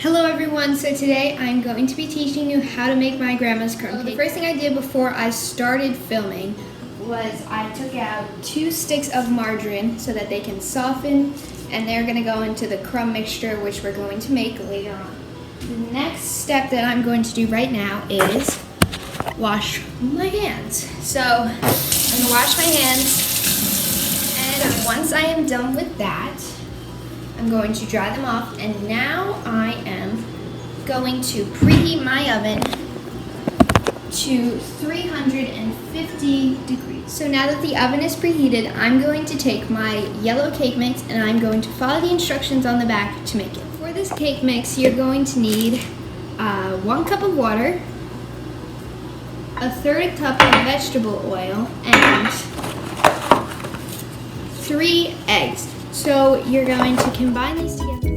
Hello everyone, so today I'm going to be teaching you how to make my grandma's crumb cake. The first thing I did before I started filming was I took out 2 sticks of margarine so that they can soften, and they're going to go into the crumb mixture which we're going to make later on. The next step that I'm going to do right now is wash my hands. So I'm going to wash my hands, and once I am done with that, I'm going to dry them off, and now I am going to preheat my oven to 350 degrees. So now that the oven is preheated, I'm going to take my yellow cake mix and I'm going to follow the instructions on the back to make it. For this cake mix, you're going to need 1 cup of water, 1/3 cup of vegetable oil, and 3 eggs. So you're going to combine these together.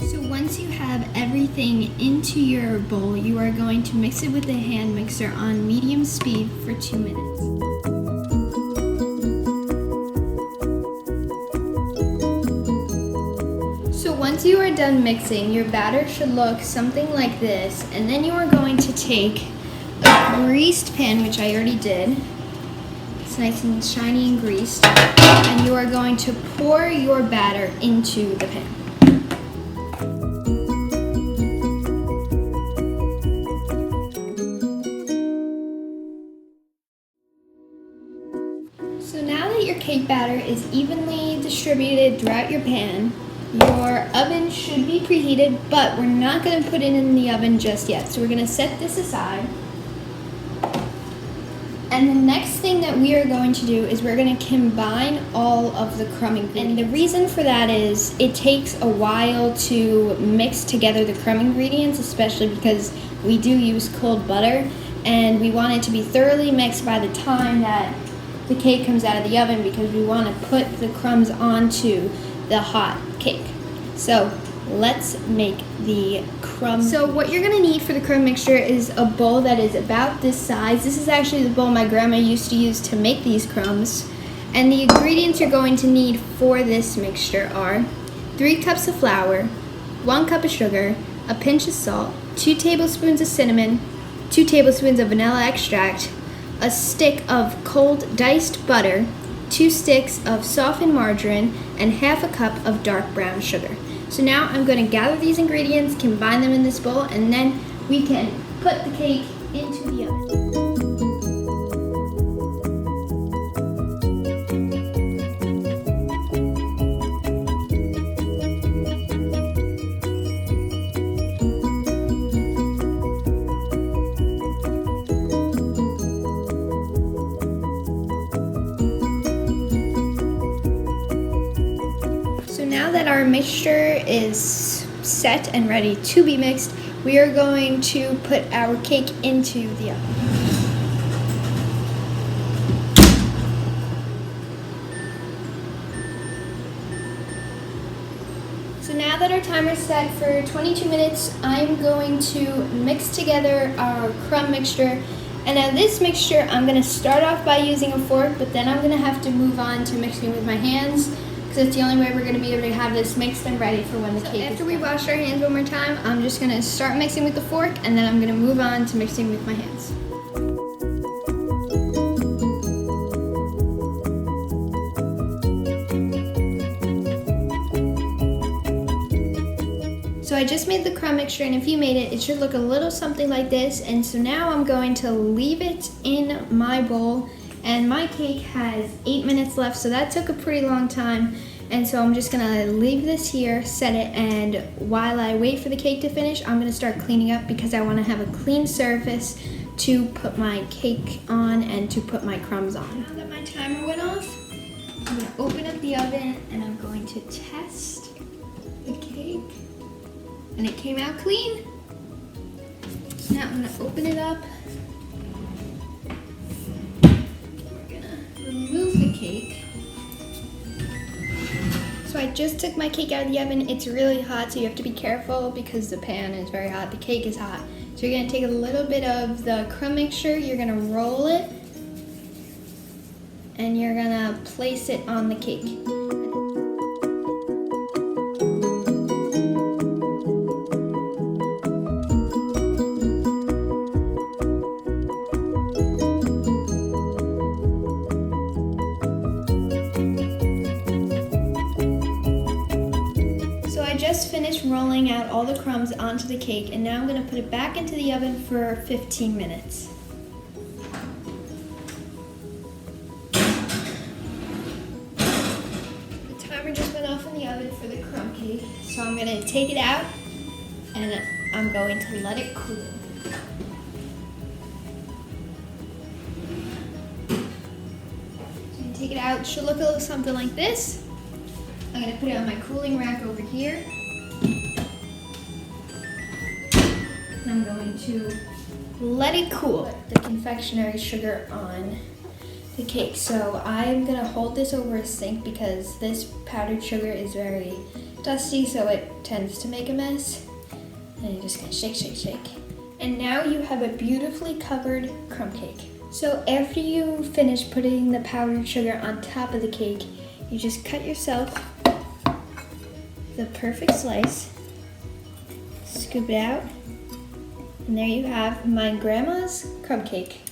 So once you have everything into your bowl, you are going to mix it with a hand mixer on medium speed for 2 minutes. So once you are done mixing, your batter should look something like this, and then you are going to take a greased pan, which I already did. It's nice and shiny and greased, and you are going to pour your batter into the pan. So now that your cake batter is evenly distributed throughout your pan, your oven should be preheated, but we're not going to put it in the oven just yet. So we're going to set this aside. And the next thing that we are going to do is we're going to combine all of the crumb ingredients. And the reason for that is it takes a while to mix together the crumb ingredients, especially because we do use cold butter, and we want it to be thoroughly mixed by the time that the cake comes out of the oven, because we want to put the crumbs onto the hot cake. So let's make the crumb. So what you're going to need for the crumb mixture is a bowl that is about this size. This is actually the bowl my grandma used to use to make these crumbs. And the ingredients you're going to need for this mixture are 3 cups of flour, 1 cup of sugar, a pinch of salt, 2 tablespoons of cinnamon, 2 tablespoons of vanilla extract, a stick of cold diced butter, 2 sticks of softened margarine, and half a cup of dark brown sugar. So now I'm going to gather these ingredients, combine them in this bowl, and then we can put the cake into the oven. Now that our mixture is set and ready to be mixed, we are going to put our cake into the oven. So now that our timer is set for 22 minutes, I'm going to mix together our crumb mixture. And now this mixture, I'm going to start off by using a fork, but then I'm going to have to move on to mixing with my hands, because it's the only way we're going to be able to have this mixed and ready for when the cake is done. After we wash our hands one more time, I'm just going to start mixing with the fork, and then I'm going to move on to mixing with my hands. So I just made the crumb mixture, and if you made it, it should look a little something like this. And so now I'm going to leave it in my bowl. And my cake has 8 minutes left, so that took a pretty long time. And so I'm just gonna leave this here, set it, and while I wait for the cake to finish, I'm gonna start cleaning up, because I wanna have a clean surface to put my cake on and to put my crumbs on. Now that my timer went off, I'm gonna open up the oven and I'm going to test the cake. And it came out clean. Now I'm gonna open it up. Remove the cake. So I just took my cake out of the oven. It's really hot, so you have to be careful because the pan is very hot, the cake is hot. So you're gonna take a little bit of the crumb mixture, you're gonna roll it, and you're gonna place it on the cake. I just finished rolling out all the crumbs onto the cake, and now I'm going to put it back into the oven for 15 minutes. The timer just went off in the oven for the crumb cake, so I'm going to take it out and I'm going to let it cool. So you take it out, it should look a little something like this. I'm going to put it on my cooling rack over here. And I'm going to let it cool. Put the confectionery sugar on the cake. So I'm going to hold this over a sink because this powdered sugar is very dusty, so it tends to make a mess. And you're just going to shake, shake, shake. And now you have a beautifully covered crumb cake. So after you finish putting the powdered sugar on top of the cake, you just cut yourself the perfect slice, scoop it out, and there you have my grandma's crumb cake.